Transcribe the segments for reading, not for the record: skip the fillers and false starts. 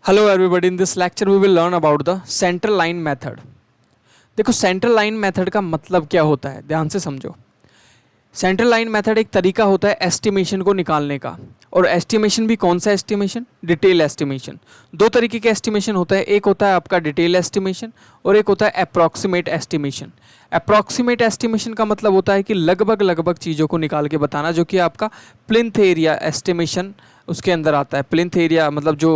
Hello everybody, in this lecture we will learn about the central line method. देखो central line method का मतलब क्या होता है, ध्यान से समझो। सेंट्रल लाइन मेथड एक तरीका होता है एस्टिमेशन को निकालने का। और एस्टिमेशन भी कौन सा एस्टिमेशन? Detail estimation. दो तरीके के एस्टिमेशन होता है, एक होता है आपका डिटेल एस्टिमेशन और एक होता है अप्रॉक्सीमेट एस्टिमेशन। अप्रॉक्सीमेट एस्टिमेशन का मतलब होता है कि लगभग चीज़ों को निकाल के बताना, जो कि आपका प्लिंथ एरिया एस्टिमेशन उसके अंदर आता है। प्लिंथ एरिया मतलब जो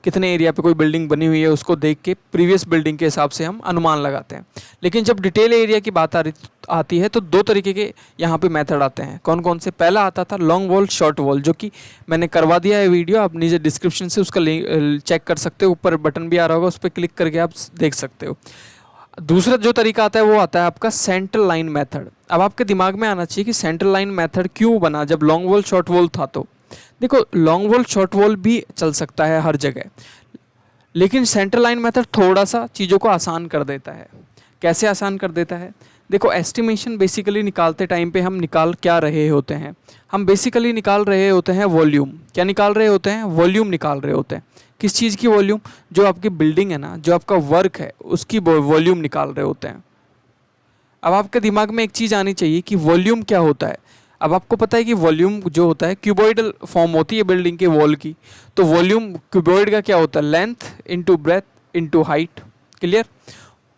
कितने एरिया पे कोई बिल्डिंग बनी हुई है उसको देख के प्रीवियस बिल्डिंग के हिसाब से हम अनुमान लगाते हैं। लेकिन जब डिटेल एरिया की बात आती है तो दो तरीके के यहाँ पे मेथड आते हैं। कौन कौन से? पहला आता था लॉन्ग वॉल शॉर्ट वॉल, जो कि मैंने करवा दिया है वीडियो, आप नीचे डिस्क्रिप्शन से उसका लिंक चेक कर सकते हो, ऊपर बटन भी आ रहा होगा, उस पर क्लिक करके आप देख सकते हो। दूसरा जो तरीका आता है वो आता है आपका सेंट्रल लाइन मेथड। अब आपके दिमाग में आना चाहिए कि सेंट्रल लाइन मेथड क्यों बना जब लॉन्ग वॉल शॉर्ट वॉल था। तो देखो लॉन्ग वॉल शॉर्ट वॉल भी चल सकता है हर जगह, लेकिन सेंट्रल लाइन मेथड थोड़ा सा चीज़ों को आसान कर देता है। कैसे आसान कर देता है? देखो एस्टिमेशन बेसिकली निकालते टाइम पे हम निकाल क्या रहे होते हैं? हम बेसिकली निकाल रहे होते हैं वॉल्यूम। क्या निकाल रहे होते हैं? वॉल्यूम निकाल रहे होते हैं। किस चीज़ की वॉल्यूम? जो आपकी बिल्डिंग है ना, जो आपका वर्क है उसकी वॉल्यूम निकाल रहे होते हैं। अब आपके दिमाग में एक चीज़ आनी चाहिए कि वॉल्यूम क्या होता है। अब आपको पता है कि वॉल्यूम जो होता है क्यूबॉइडल फॉर्म होती है बिल्डिंग के वॉल की, तो वॉल्यूम क्यूबॉइड का क्या होता है? Length into breadth into height. Clear?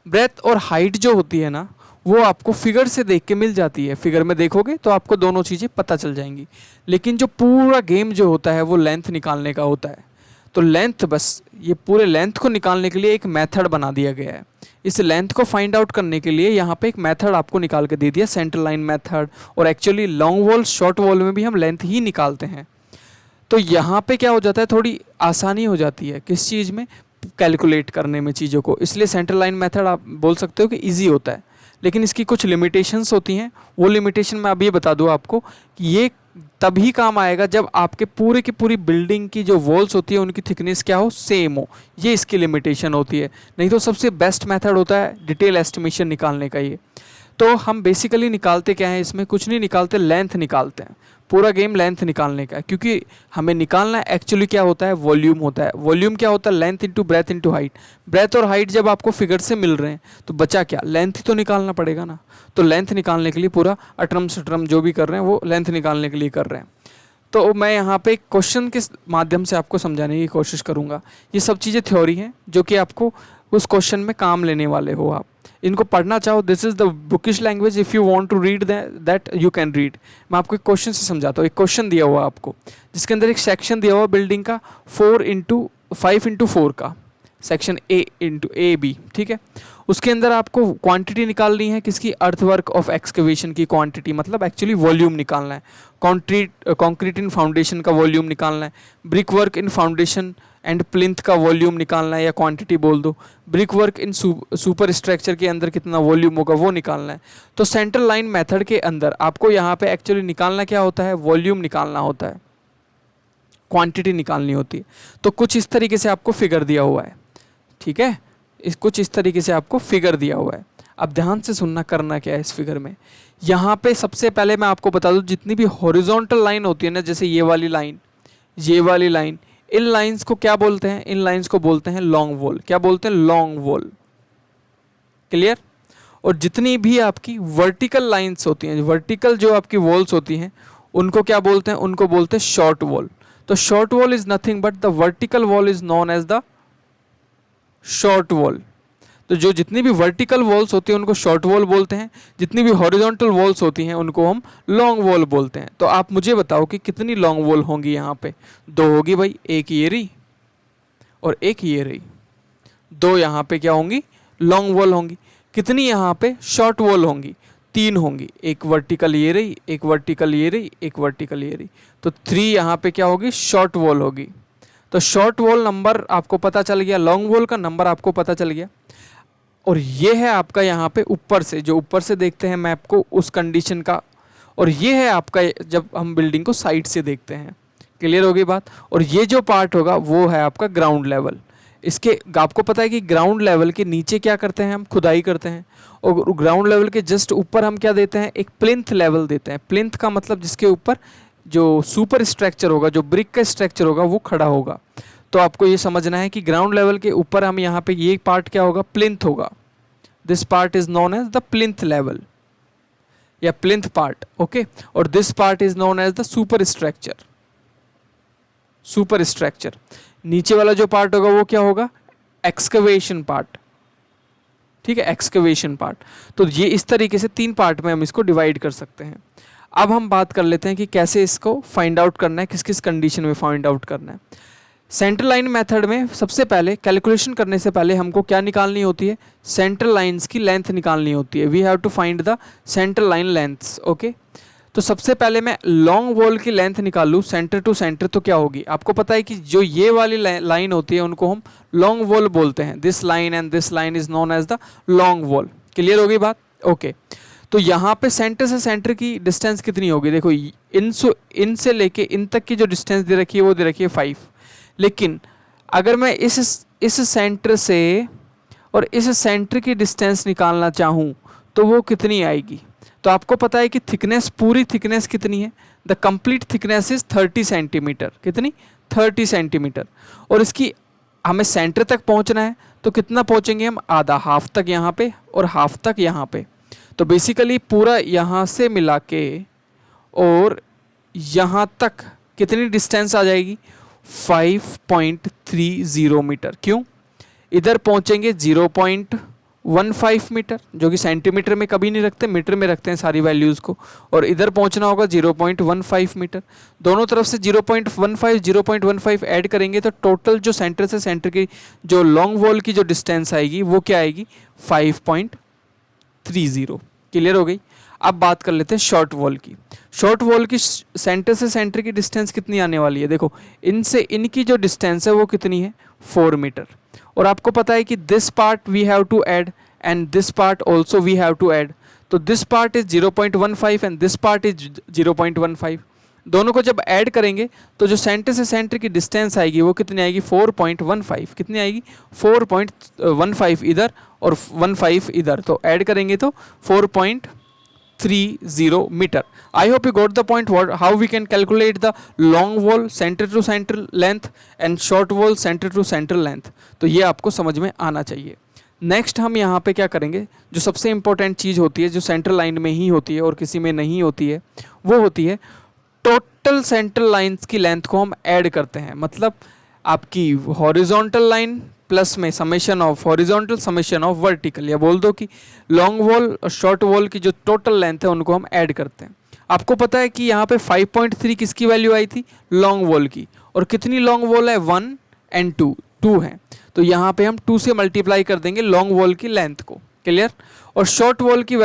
Breadth और हाइट जो होती है ना, वो आपको फिगर से देख के मिल जाती है। फिगर में देखोगे तो आपको दोनों चीज़ें पता चल जाएंगी। लेकिन जो पूरा गेम जो होता है वो लेंथ निकालने का होता है। तो लेंथ, बस ये पूरे लेंथ को निकालने के लिए एक मेथड बना दिया गया है। इस लेंथ को फाइंड आउट करने के लिए यहाँ पे एक मेथड आपको निकाल के दे दिया, सेंट्रल लाइन मेथड। और actually long wall short wall में भी हम लेंथ ही निकालते हैं। तो यहाँ पे क्या हो जाता है, थोड़ी आसानी हो जाती है किस चीज़ में? कैलकुलेट करने में चीज़ों को। इसलिए सेंट्रल लाइन मेथड आप बोल सकते हो कि ईजी होता है, लेकिन इसकी कुछ लिमिटेशंस होती हैं। वो लिमिटेशन मैं अभी बता दूँ आपको कि ये तभी काम आएगा जब आपके पूरे की पूरी बिल्डिंग की जो वॉल्स होती है उनकी थिकनेस क्या हो? सेम हो। ये इसकी लिमिटेशन होती है। नहीं तो सबसे बेस्ट मेथड होता है डिटेल एस्टिमेशन निकालने का ये। तो हम बेसिकली निकालते क्या है इसमें? कुछ नहीं निकालते, लेंथ निकालते हैं। पूरा गेम लेंथ निकालने का है, क्योंकि हमें निकालना एक्चुअली क्या होता है? वॉल्यूम होता है। वॉल्यूम क्या होता है? Length into breadth into height. Breadth और हाइट जब आपको फिगर से मिल रहे हैं तो बचा क्या? लेंथ ही तो निकालना पड़ेगा ना। तो लेंथ निकालने के लिए पूरा अटरम सटरम जो भी कर रहे हैं वो लेंथ निकालने के लिए कर रहे हैं। तो मैं यहाँ पे क्वेश्चन के माध्यम से आपको समझाने की कोशिश करूँगा। ये सब चीज़ें थ्योरी हैं जो कि आपको उस क्वेश्चन में काम लेने वाले हो। आप इनको पढ़ना चाहो, this is the bookish language. If you want to read that you can read. मैं आपको एक क्वेश्चन से समझाता हूँ। एक क्वेश्चन दिया हुआ आपको, जिसके अंदर एक सेक्शन दिया हुआ बिल्डिंग का 5x4 का, सेक्शन A/A/B, ठीक है। उसके अंदर आपको क्वांटिटी निकालनी है किसकी? अर्थवर्क ऑफ एक्सकवेशन की क्वांटिटी, मतलब एक्चुअली वॉल्यूम निकालना है। कंक्रीट इन फाउंडेशन का वॉल्यूम निकालना है। Brick work in foundation and plinth का वॉल्यूम निकालना है, या क्वांटिटी बोल दो। Brick work in super structure के अंदर कितना वॉल्यूम होगा वो निकालना है। तो सेंट्रल लाइन मेथड के अंदर आपको यहाँ पे एक्चुअली निकालना क्या होता है? वॉल्यूम निकालना होता है, क्वांटिटी निकालनी होती है। तो कुछ इस तरीके से आपको फिगर दिया हुआ है, ठीक है। कुछ इस तरीके से आपको फिगर दिया हुआ है। अब ध्यान से सुनना, करना क्या है इस फिगर में। यहाँ पे सबसे पहले मैं आपको बता दूँ, जितनी भी हॉरिजॉन्टल लाइन होती है ना, जैसे ये वाली लाइन, ये वाली लाइन, इन लाइंस को क्या बोलते हैं? इन लाइंस को बोलते हैं लॉन्ग वॉल। क्या बोलते हैं? Long wall. क्लियर? और जितनी भी आपकी वर्टिकल लाइंस होती हैं, वर्टिकल जो आपकी वॉल्स होती हैं, उनको क्या बोलते हैं? उनको बोलते हैं शॉर्ट वॉल। तो short wall is nothing but the vertical wall is known as the short wall. तो जो जितनी भी वर्टिकल वॉल्स होती हैं उनको शॉर्ट वॉल बोलते हैं, जितनी भी हॉरिजॉन्टल वॉल्स होती हैं उनको हम लॉन्ग वॉल बोलते हैं। तो आप मुझे बताओ कि कितनी लॉन्ग वॉल होंगी यहाँ पे? 2 होगी भाई, एक ये रही और एक ये रही। 2 यहाँ पे क्या होंगी? लॉन्ग वॉल होंगी। कितनी यहाँ पे शॉर्ट वॉल होंगी? 3 होंगी। एक वर्टिकल ये रही, एक वर्टिकल ये रही, एक वर्टिकल ये रही। तो 3 यहाँ पे क्या होगी? शॉर्ट वॉल होगी। तो शॉर्ट वॉल नंबर आपको पता चल गया, लॉन्ग वॉल का नंबर आपको पता चल गया। और ये है आपका यहाँ पे ऊपर से, जो ऊपर से देखते हैं मैप को, उस कंडीशन का। और ये है आपका जब हम बिल्डिंग को साइड से देखते हैं। क्लियर होगी बात? और ये जो पार्ट होगा वो है आपका ग्राउंड लेवल। इसके आपको पता है कि ग्राउंड लेवल के नीचे क्या करते हैं? हम खुदाई करते हैं। और ग्राउंड लेवल के जस्ट ऊपर हम क्या देते हैं? एक प्लिंथ लेवल देते हैं। प्लिंथ का मतलब जिसके ऊपर जो सुपर स्ट्रक्चर होगा, जो ब्रिक का स्ट्रक्चर होगा वो खड़ा होगा। तो आपको ये समझना है कि ग्राउंड लेवल के ऊपर हम यहाँ पे ये पार्ट क्या होगा, प्लिंथ होगा। This part is known as the plinth level या प्लिंथ पार्ट, ओके। और this part is known as the superstructure. Superstructure नीचे वाला जो पार्ट होगा वो क्या होगा, एक्सकवेशन पार्ट, ठीक है, एक्सकवेशन पार्ट। तो ये इस तरीके से 3 पार्ट में हम इसको डिवाइड कर सकते हैं। अब हम बात कर लेते हैं कि कैसे इसको फाइंड आउट करना है, किस किस कंडीशन में फाइंड आउट करना है। सेंट्रल लाइन मेथड में सबसे पहले कैलकुलेशन करने से पहले हमको क्या निकालनी होती है, सेंट्रल लाइंस की लेंथ निकालनी होती है। We have to find the central line lengths, okay. तो सबसे पहले मैं लॉन्ग वॉल की लेंथ निकालूँ सेंटर टू सेंटर तो क्या होगी, आपको पता है कि जो ये वाली लाइन होती है उनको हम लॉन्ग वॉल बोलते हैं। This line and this line is known as the long wall. Clear होगी बात, ओके। तो यहाँ पे सेंटर से सेंटर की डिस्टेंस कितनी होगी, देखो इन से लेके इन तक की जो डिस्टेंस दे रखी है वो दे रखी है 5। लेकिन अगर मैं इस सेंटर से और इस सेंटर की डिस्टेंस निकालना चाहूँ तो वो कितनी आएगी, तो आपको पता है कि थिकनेस, पूरी थिकनेस कितनी है, the complete thickness is 30 centimetre. कितनी, 30 सेंटीमीटर। और इसकी हमें सेंटर तक पहुंचना है तो कितना पहुंचेंगे हम, आधा, हाफ तक यहाँ पे और हाफ तक यहाँ पे। तो बेसिकली पूरा यहाँ से मिला के और यहाँ तक कितनी डिस्टेंस आ जाएगी, 5.30 मीटर। क्यों, इधर पहुंचेंगे 0.15 मीटर, जो कि सेंटीमीटर में कभी नहीं रखते, मीटर में रखते हैं सारी वैल्यूज़ को। और इधर पहुंचना होगा 0.15 मीटर। दोनों तरफ से 0.15 ऐड करेंगे तो टोटल जो सेंटर से सेंटर की जो लॉन्ग वॉल की जो डिस्टेंस आएगी वो क्या आएगी, 5.30। क्लियर हो गई। अब बात कर लेते हैं शॉर्ट वॉल की। शॉर्ट वॉल की सेंटर से सेंटर की डिस्टेंस कितनी आने वाली है, देखो इनसे इनकी जो डिस्टेंस है वो कितनी है, 4 मीटर। और आपको पता है कि this part we have to add and this part also we have to add. तो this part is 0.15 and this part is 0.15। दोनों को जब ऐड करेंगे तो जो सेंटर से सेंटर की डिस्टेंस आएगी वो कितनी आएगी, 4.15। कितनी आएगी, 4.15 इधर और 15 इधर, तो ऐड करेंगे तो 4.30 metre. I hope you got the point how we can calculate the long wall center to center length and short wall center to center length। तो ये आपको समझ में आना चाहिए। नेक्स्ट हम यहाँ पे क्या करेंगे, जो सबसे इंपॉर्टेंट चीज़ होती है, जो सेंट्रल लाइन में ही होती है और किसी में नहीं होती है, वो होती है टोटल सेंट्रल लाइन्स की लेंथ को हम ऐड करते हैं। मतलब आपकी हॉरिजॉन्टल लाइन प्लस में summation of horizontal summation of vertical, या बोल दो कि लॉन्ग वॉल और शॉर्ट वॉल की जो टोटल लेंथ है उनको हम ऐड करते हैं। आपको पता है कि यहाँ पे 5.3 किसकी वैल्यू आई थी, लॉन्ग वॉल की। और कितनी लॉन्ग वॉल है, 1 एंड 2 है। तो यहाँ पे हम 2 से मल्टीप्लाई कर देंगे लॉन्ग वॉल की लेंथ को। क्लियर। और शॉर्ट वॉल की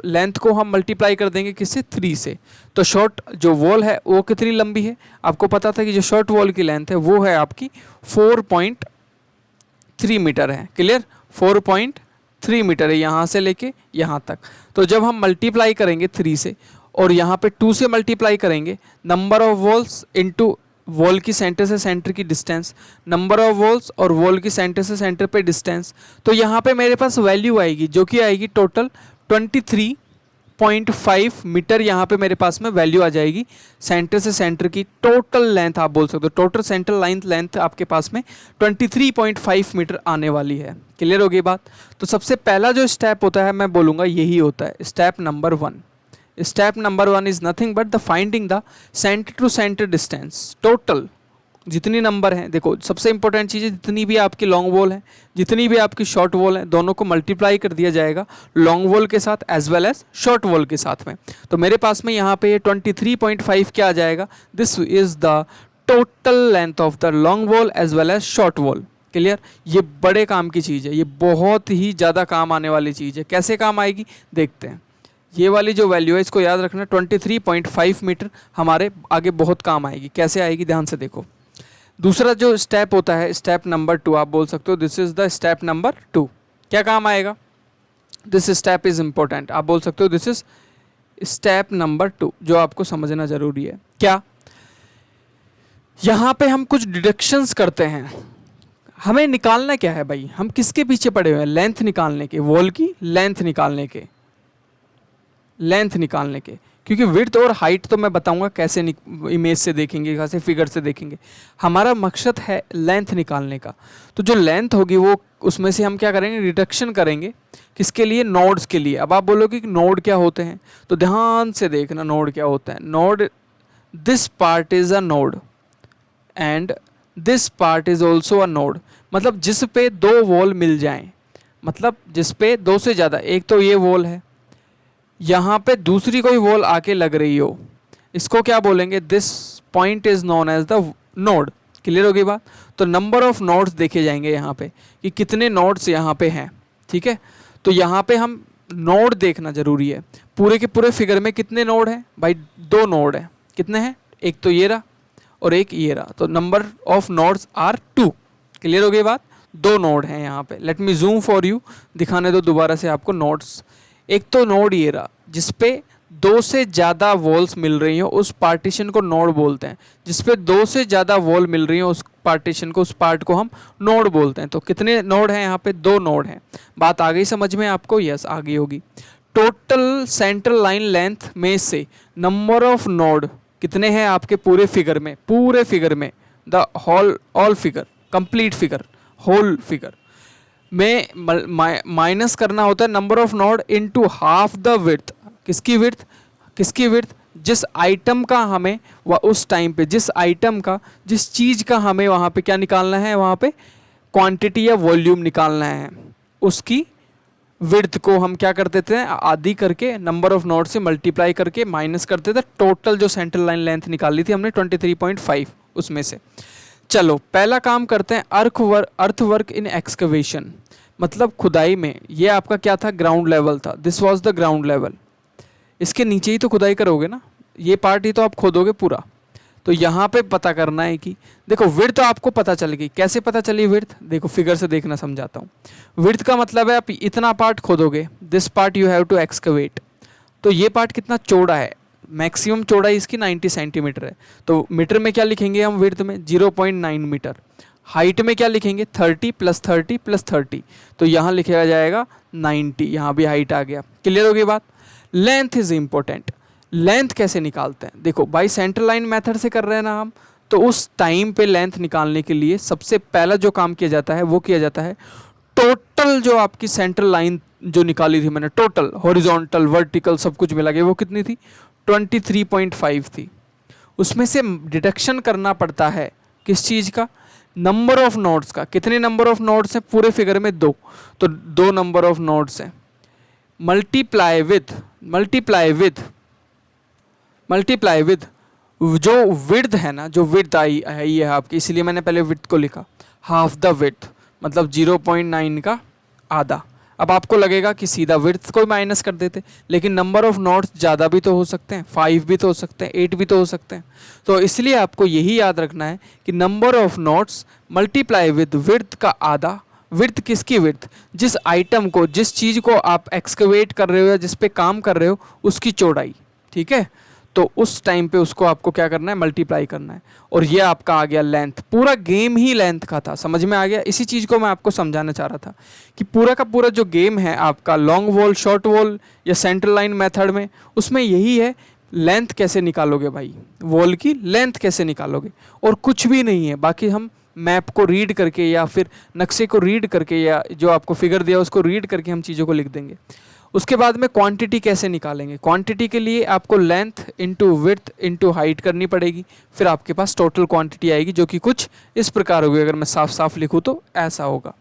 लेंथ को हम मल्टीप्लाई कर देंगे किससे, 3 से। तो शॉर्ट जो वॉल है वो कितनी लंबी है, आपको पता था कि जो शॉर्ट वॉल की लेंथ है वो है आपकी 4.3 मीटर है। क्लियर, 4.3 मीटर है यहाँ से लेके यहाँ तक। तो जब हम मल्टीप्लाई करेंगे 3 से और यहाँ पे 2 से मल्टीप्लाई करेंगे, number of walls into wall की सेंटर से सेंटर की डिस्टेंस, नंबर ऑफ वॉल्स और वॉल की सेंटर से सेंटर पे डिस्टेंस, तो यहाँ पे मेरे पास वैल्यू आएगी जो कि आएगी टोटल 23.5 मीटर। यहाँ पे मेरे पास में वैल्यू आ जाएगी सेंटर से सेंटर की टोटल लेंथ, आप बोल सकते हो टोटल सेंट्रल लाइन लेंथ आपके पास में 23.5 मीटर आने वाली है। क्लियर हो गई बात। तो सबसे पहला जो स्टेप होता है मैं बोलूँगा यही होता है, step number 1। Step number 1 is nothing but the finding the centre to centre distance. Total जितनी नंबर हैं, देखो सबसे इंपॉर्टेंट चीज़ है, जितनी भी आपकी लॉन्ग वॉल है, जितनी भी आपकी शॉर्ट वॉल है, दोनों को मल्टीप्लाई कर दिया जाएगा लॉन्ग वॉल के साथ as well as short wall के साथ में। तो मेरे पास में यहाँ पे 23.5 क्या आ जाएगा, this is the total length of the long wall as well as short wall. Clear. ये बड़े काम की चीज़ है, ये बहुत ही ज़्यादा काम आने वाली चीज़ है। कैसे काम आएगी देखते हैं। ये वाली जो वैल्यू है इसको याद रखना, 23.5 मीटर हमारे आगे बहुत काम आएगी। कैसे आएगी ध्यान से देखो। दूसरा जो स्टेप होता है, स्टेप नंबर 2 आप बोल सकते हो, this is the step number 2। क्या काम आएगा, दिस स्टेप इज इंपॉर्टेंट, आप बोल सकते हो दिस इज स्टेप नंबर 2, जो आपको समझना जरूरी है। क्या, यहाँ पे हम कुछ डिडक्शंस करते हैं। हमें निकालना क्या है भाई, हम किसके पीछे पड़े हुए हैं, लेंथ निकालने के, वॉल की लेंथ निकालने के, लेंथ निकालने के। क्योंकि विड्थ और हाइट तो मैं बताऊंगा कैसे इमेज से देखेंगे, कैसे फिगर से देखेंगे। हमारा मकसद है लेंथ निकालने का। तो जो लेंथ होगी वो उसमें से हम क्या करेंगे, रिडक्शन करेंगे। किसके लिए? नोड्स के लिए। अब आप बोलोगे कि नोड क्या होते हैं, तो ध्यान से देखना नोड क्या होता है। Node, this part is a node and this part is also a node. मतलब जिस पे दो वॉल मिल जाएं, मतलब जिस पे दो से ज़्यादा, एक तो ये वॉल है, यहाँ पे दूसरी कोई वॉल आके लग रही हो, इसको क्या बोलेंगे? This point is known as the node. Clear होगी बात? तो नंबर ऑफ नोड्स देखे जाएंगे यहाँ पे कि कितने नोड्स यहाँ पे हैं। ठीक है, तो यहाँ पे हम नोड देखना जरूरी है। पूरे के पूरे फिगर में कितने नोड हैं भाई? 2 नोड हैं। कितने हैं? एक तो ये रहा और एक ये रहा, तो number of nodes are 2। Clear हो गई बात? 2 नोड हैं यहाँ पे। Let me zoom for you, दिखाने दो दोबारा से आपको नोड्स। एक तो नोड ये रहा जिसपे 2 से ज़्यादा वॉल्स मिल रही हो, उस पार्टीशन को नोड बोलते हैं। जिसपे 2 से ज़्यादा वॉल मिल रही हो उस पार्टीशन को, उस पार्ट को हम नोड बोलते हैं। तो कितने नोड हैं यहाँ पे? 2 नोड हैं। बात आ गई समझ में आपको? यस, आ गई होगी। टोटल सेंट्रल लाइन लेंथ में से नंबर ऑफ नोड कितने हैं आपके पूरे फिगर में? पूरे फिगर में, the whole all figure, complete figure, whole figure में माइनस करना होता है number of node into half the width. किसकी विड्थ? किसकी विड्थ? जिस आइटम का हमें उस टाइम पे, जिस आइटम का, जिस चीज़ का हमें वहाँ पे क्या निकालना है, वहाँ पे क्वांटिटी या वॉल्यूम निकालना है, उसकी विड्थ को हम क्या कर देते हैं? आधी करके नंबर ऑफ नोड से मल्टीप्लाई करके माइनस करते थे। टोटल जो सेंट्रल लाइन लेंथ निकाली थी हमने 23.5 उसमें से। चलो पहला काम करते हैं, अर्थ वर्क इन एक्सकवेशन, मतलब खुदाई में। ये आपका क्या था? ग्राउंड लेवल था। This was the ground level. इसके नीचे ही तो खुदाई करोगे ना, ये पार्ट ही तो आप खोदोगे पूरा। तो यहाँ पे पता करना है कि देखो विड्थ तो आपको पता चल गई। कैसे पता चली विड्थ? देखो फिगर से देखना, समझाता हूँ। विड्थ का मतलब है आप इतना पार्ट खोदोगे, this part you have to excavate. तो ये पार्ट कितना चौड़ा है? मैक्सिमम चौड़ाई इसकी 90 सेंटीमीटर है। तो मीटर में क्या लिखेंगे हम? विड्थ में 0.9 मीटर। हाइट में क्या लिखेंगे? 30 + 30 + 30। तो यहाँ लिखा जाएगा 90। यहाँ भी हाइट आ गया। क्लियर होगी बात? Length is important. लेंथ कैसे निकालते हैं? देखो बाई सेंट्रल लाइन मेथड से कर रहे हैं ना हम, तो उस टाइम पे लेंथ निकालने के लिए सबसे पहला जो काम किया जाता है वो किया जाता है, टोटल जो आपकी सेंट्रल लाइन जो निकाली थी मैंने, टोटल हॉरिजॉन्टल वर्टिकल सब कुछ मिला के वो कितनी थी? 23.5 थी। उसमें से डिडक्शन करना पड़ता है किस चीज़ का? नंबर ऑफ नोड्स का। कितने नंबर ऑफ नोड्स हैं पूरे फिगर में? 2। तो 2 नंबर ऑफ नोड्स हैं। मल्टीप्लाई विद जो विड्थ है ना, जो विड्थ आई है ये आपकी, इसलिए मैंने पहले विड्थ को लिखा हाफ द विड्थ, मतलब 0.9 का आधा। अब आपको लगेगा कि सीधा विड्थ को माइनस कर देते, लेकिन नंबर ऑफ नोड्स ज़्यादा भी तो हो सकते हैं, 5 भी तो हो सकते हैं, 8 भी तो हो सकते हैं। तो इसलिए आपको यही याद रखना है कि number of nodes multiply with width का आधा। विड्थ किसकी विड्थ? जिस आइटम को, जिस चीज़ को आप एक्सकवेट कर रहे हो या जिस पे काम कर रहे हो उसकी चौड़ाई। ठीक है, तो उस टाइम पे उसको आपको क्या करना है? मल्टीप्लाई करना है। और ये आपका आ गया लेंथ। पूरा गेम ही लेंथ का था, समझ में आ गया? इसी चीज़ को मैं आपको समझाना चाह रहा था कि पूरा का पूरा जो गेम है आपका लॉन्ग वॉल, शॉर्ट वॉल या सेंट्रल लाइन मेथड में, उसमें यही है, लेंथ कैसे निकालोगे भाई, वॉल की लेंथ कैसे निकालोगे, और कुछ भी नहीं है। बाकी हम मैप को रीड करके या फिर नक्शे को रीड करके या जो आपको फिगर दिया उसको रीड करके हम चीज़ों को लिख देंगे। उसके बाद में क्वांटिटी कैसे निकालेंगे? क्वांटिटी के लिए आपको length into width into height करनी पड़ेगी, फिर आपके पास टोटल क्वांटिटी आएगी जो कि कुछ इस प्रकार होगी। अगर मैं साफ साफ लिखूँ तो ऐसा होगा,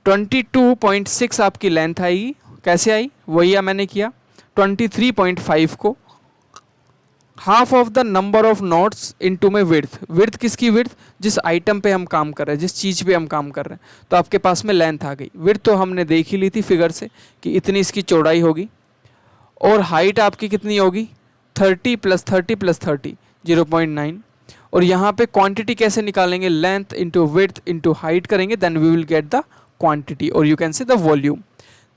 22.6 आपकी लेंथ आएगी। कैसे आई? वही मैंने किया, 23.5 को half of the number of nodes into में विड्थ। विड्थ किसकी विड्थ? जिस आइटम पे हम काम कर रहे हैं, जिस चीज़ पे हम काम कर रहे हैं। तो आपके पास में लेंथ आ गई। विड्थ तो हमने देख ही ली थी फिगर से कि इतनी इसकी चौड़ाई होगी, और हाइट आपकी कितनी होगी? 30 + 30 + 30, 0.9। और यहाँ पे क्वांटिटी कैसे निकालेंगे? Length into width into height करेंगे, then we will get the quantity, और you can say the volume.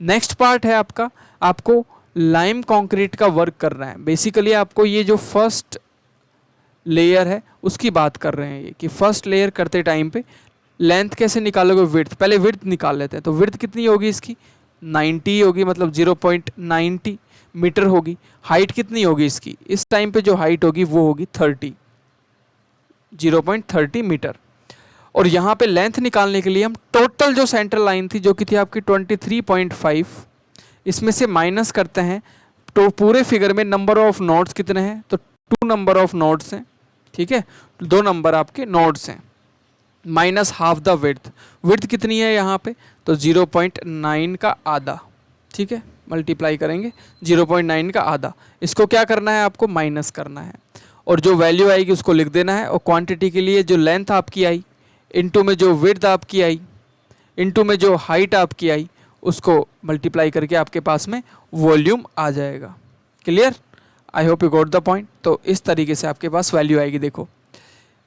Next part है आपका, आपको लाइम कंक्रीट का वर्क करना है। बेसिकली आपको ये जो फर्स्ट लेयर है उसकी बात कर रहे हैं, ये कि फर्स्ट लेयर करते टाइम पे लेंथ कैसे निकालोगे? विड्थ, पहले विड्थ निकाल लेते हैं। तो विड्थ कितनी होगी इसकी? 90 होगी, मतलब 0.90 मीटर होगी। हाइट कितनी होगी इसकी, इस टाइम पे जो हाइट होगी वो होगी 0.30 मीटर। और यहाँ पे लेंथ निकालने के लिए हम टोटल जो सेंट्रल लाइन थी जो कि थी आपकी 23.5, इसमें से माइनस करते हैं। तो पूरे फिगर में नंबर ऑफ नोड्स कितने हैं, तो 2 नंबर ऑफ नोड्स हैं, ठीक है, 2 नंबर आपके नोड्स हैं, minus half the width. Width कितनी है यहाँ पे, तो 0.9 का आधा, ठीक है, मल्टीप्लाई करेंगे 0.9 का आधा। इसको क्या करना है, आपको माइनस करना है, और जो वैल्यू आएगी उसको लिख देना है। और क्वांटिटी के लिए जो लेंथ आपकी आई इनटू में जो विड्थ आपकी आई इनटू में जो हाइट आपकी आई, उसको मल्टीप्लाई करके आपके पास में वॉल्यूम आ जाएगा। Clear, I hope you got the point. तो इस तरीके से आपके पास वैल्यू आएगी। देखो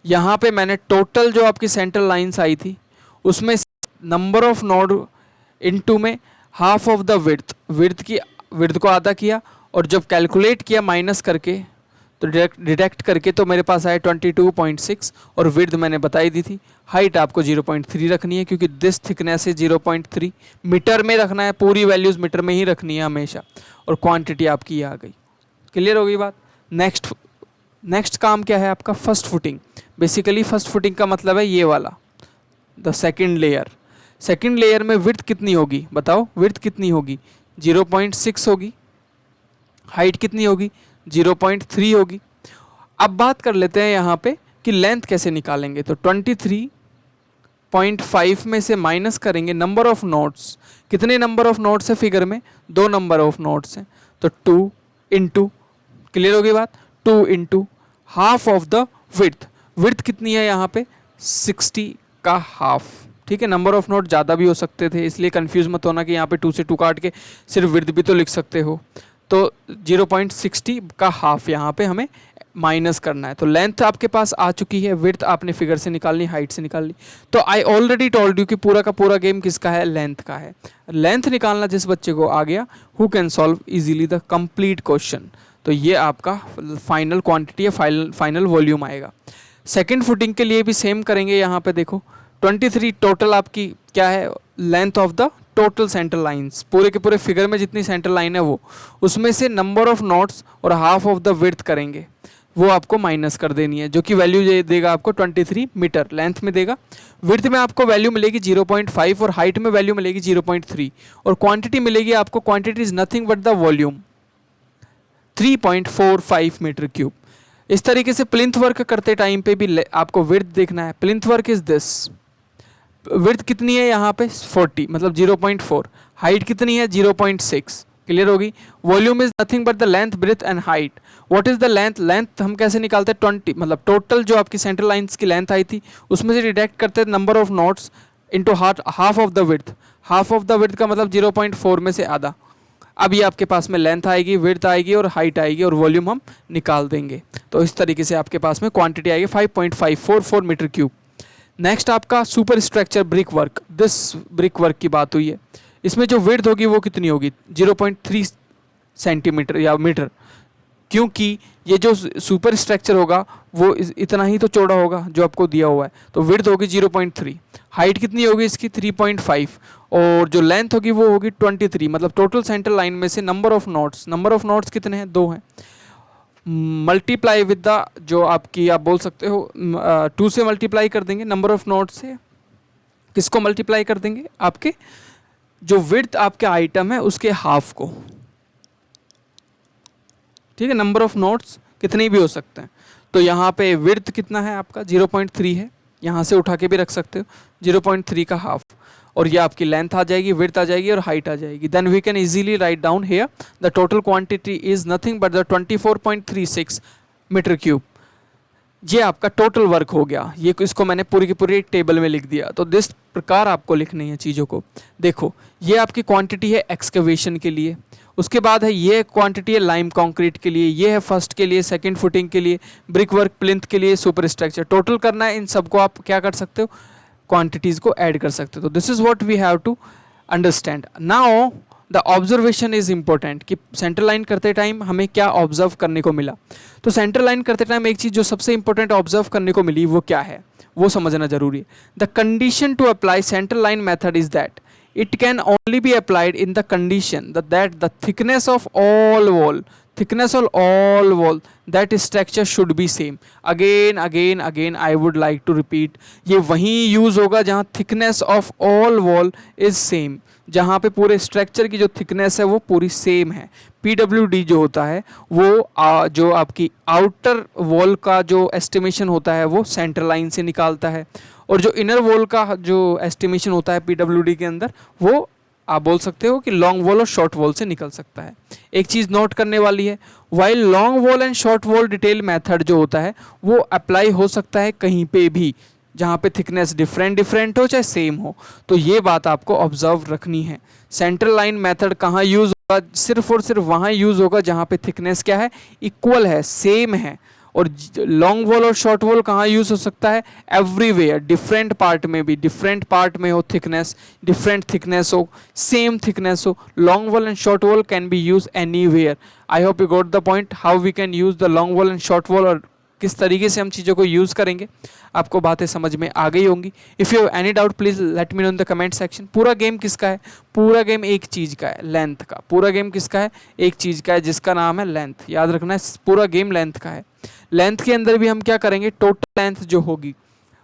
यहाँ पे मैंने टोटल जो आपकी सेंट्रल लाइंस आई थी उसमें नंबर ऑफ नोड इनटू में हाफ ऑफ द विड्थ को आधा किया, और जब कैलकुलेट किया माइनस करके तो डिडक्ट करके तो मेरे पास आया 22.6, और विड्थ मैंने बताई दी थी। हाइट आपको 0.3 रखनी है क्योंकि दिस थिकनेस है 0.3, मीटर में रखना है, पूरी वैल्यूज़ मीटर में ही रखनी है हमेशा। और क्वांटिटी आपकी आ गई। क्लियर हो गई बात। नेक्स्ट काम क्या है आपका, first footing. Basically first footing का मतलब है ये वाला, the second layer. Second layer में विड्थ कितनी होगी, बताओ विड्थ कितनी होगी, 0.6 होगी। हाइट कितनी होगी, 0.3 होगी। अब बात कर लेते हैं यहाँ पे कि लेंथ कैसे निकालेंगे। तो 23.5 में से माइनस करेंगे नंबर ऑफ नोड्स। कितने नंबर ऑफ नोड्स है फिगर में, 2 नंबर ऑफ नोड्स हैं, तो 2 इंटू, क्लियर हो गई बात, 2 into half of the width. Width कितनी है यहाँ पे, 60 का हाफ, ठीक है। नंबर ऑफ नोड ज़्यादा भी हो सकते थे, इसलिए कंफ्यूज मत होना कि यहाँ पे 2 से 2 काट के सिर्फ विड्थ भी तो लिख सकते हो। तो 0.60 का हाफ यहाँ पे हमें माइनस करना है। तो लेंथ आपके पास आ चुकी है, विड्थ आपने फिगर से निकालनी, हाइट से निकालनी। तो आई ऑलरेडी टोल्ड यू कि पूरा का पूरा गेम किसका है, लेंथ का है। लेंथ निकालना जिस बच्चे को आ गया, who can solve easily the complete question. तो ये आपका फाइनल क्वांटिटी है, फाइनल वॉल्यूम आएगा। सेकेंड फुटिंग के लिए भी सेम करेंगे। यहाँ पे देखो 23 टोटल आपकी क्या है, length of the total central lines, पूरे के पूरे फिगर में जितनी सेंट्रल लाइन है वो, उसमें से नंबर ऑफ नोड्स और हाफ ऑफ द विड्थ करेंगे, वो आपको माइनस कर देनी है, जो कि वैल्यू देगा आपको 23 मीटर लेंथ में देगा। विड्थ में आपको वैल्यू मिलेगी 0.5 और हाइट में वैल्यू मिलेगी 0.3, और क्वांटिटी मिलेगी आपको, quantity is nothing but the volume 3.45 metre cube. इस तरीके से प्लिंथ वर्क करते टाइम पे भी आपको विड्थ देखना है। Plinth work is this, width कितनी है यहाँ पे 40, मतलब 0.4, हाइट कितनी है 0.6, क्लियर होगी। Volume is nothing but the length, breadth and height. What is the length, length हम कैसे निकालते हैं, 20, मतलब टोटल जो आपकी सेंट्रल लाइंस की लेंथ आई थी उसमें से डिडक्ट करते हैं number of nodes into half of the width. Half of the width का मतलब 0.4 में से आधा। अब ये आपके पास में लेंथ आएगी, विड्थ आएगी और हाइट आएगी, और वॉल्यूम हम निकाल देंगे। तो इस तरीके से आपके पास में क्वांटिटी आएगी 5.544 मीटर क्यूब। नेक्स्ट आपका super structure brick work. This brick work की बात हुई है। इसमें जो विड्थ होगी वो कितनी होगी, 0.3 सेंटीमीटर या मीटर, क्योंकि ये जो सुपर स्ट्रक्चर होगा वो इतना ही तो चौड़ा होगा जो आपको दिया हुआ है। तो विड्थ होगी 0.3, हाइट कितनी होगी इसकी 3.5, और जो लेंथ होगी वो होगी 23, मतलब टोटल सेंट्रल लाइन में से नंबर ऑफ नोड्स कितने हैं, 2 हैं। मल्टीप्लाई विद द, जो आपकी आप बोल सकते हो 2 से मल्टीप्लाई कर देंगे नंबर ऑफ नोड्स से। किसको मल्टीप्लाई कर देंगे, आपके जो विड्थ आपके आइटम है उसके हाफ को, ठीक है। नंबर ऑफ नोड्स कितने भी हो सकते हैं। तो यहाँ पे विड्थ कितना है आपका 0.3 है, यहाँ से उठा के भी रख सकते हो, 0.3 का हाफ, और ये आपकी लेंथ आ जाएगी, विड्थ आ जाएगी और हाइट आ जाएगी। Then we can easily write down here the total quantity is nothing but the 24.36 metre cube. ये आपका टोटल वर्क हो गया। ये इसको मैंने पूरी की पूरी एक टेबल में लिख दिया। तो जिस प्रकार आपको लिखनी है चीज़ों को, देखो ये आपकी क्वांटिटी है एक्सकवेशन के लिए, उसके बाद है ये क्वांटिटी है लाइम कंक्रीट के लिए, ये है फर्स्ट के लिए, सेकंड फुटिंग के लिए, ब्रिक वर्क, प्लिंथ के लिए, सुपर स्ट्रक्चर। टोटल करना है, इन सबको आप क्या कर सकते हो, क्वांटिटीज़ को ऐड कर सकते हो। तो this is what we have to understand. Now the observation is important कि सेंट्रल लाइन करते टाइम हमें क्या ऑब्जर्व करने को मिला। तो सेंट्रल लाइन करते टाइम एक चीज़ जो सबसे इंपॉर्टेंट ऑब्जर्व करने को मिली वो क्या है, वो समझना जरूरी है। The condition to apply central line method is that it can only be applied in the condition that the thickness of all wall that structure should be same. Again I would like to repeat, ये वहीं use होगा जहाँ thickness of all wall is same, जहाँ पे पूरे structure की जो thickness है वो पूरी सेम है. PWD जो होता है वो जो आपकी आउटर वॉल का जो एस्टिमेशन होता है वो सेंटर लाइन से निकालता है, और जो इनर वॉल का जो एस्टिमेशन होता है PWD के अंदर वो आप बोल सकते हो कि लॉन्ग वॉल और शॉर्ट वॉल से निकल सकता है. एक चीज़ नोट करने वाली है, while long wall and short wall detail method जो होता है वो अप्लाई हो सकता है कहीं पे भी जहाँ पे थिकनेस डिफरेंट हो चाहे सेम हो. तो ये बात आपको ऑब्जर्व रखनी है. सेंट्रल लाइन मेथड कहाँ यूज़ होगा? सिर्फ और सिर्फ वहाँ यूज़ होगा जहाँ पे थिकनेस क्या है, इक्वल है, सेम है. और लॉन्ग वॉल और शॉर्ट वॉल कहाँ यूज़ हो सकता है? एवरीवेयर, डिफरेंट पार्ट में भी, डिफरेंट पार्ट में हो थिकनेस, डिफरेंट थिकनेस हो, सेम थिकनेस हो, long wall and short wall can be use anywhere. I hope you got the point how we can use the long wall and short wall, और किस तरीके से हम चीज़ों को यूज़ करेंगे. आपको बातें समझ में आ गई होंगी. If you have any doubt please let me know in the comment section. पूरा गेम किसका है? पूरा गेम एक चीज़ का है, लेंथ का. पूरा गेम किसका है? एक चीज़ का है जिसका नाम है लेंथ. याद रखना है पूरा गेम लेंथ का है. लेंथ के अंदर भी हम क्या करेंगे, टोटल लेंथ जो होगी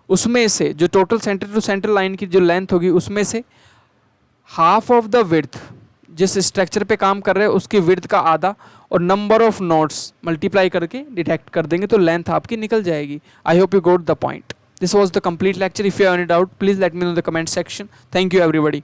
उसमें से, जो total centre to centre line की जो लेंथ होगी उसमें से हाफ ऑफ द विड्थ, जिस स्ट्रक्चर पे काम कर रहे हैं उसकी विड्थ का आधा, और नंबर ऑफ नोट्स मल्टीप्लाई करके डिटेक्ट कर देंगे तो लेंथ आपकी निकल जाएगी. आई hope you got the point. This was the complete lecture. If you have any doubt please let me know in the comment section. Thank you everybody.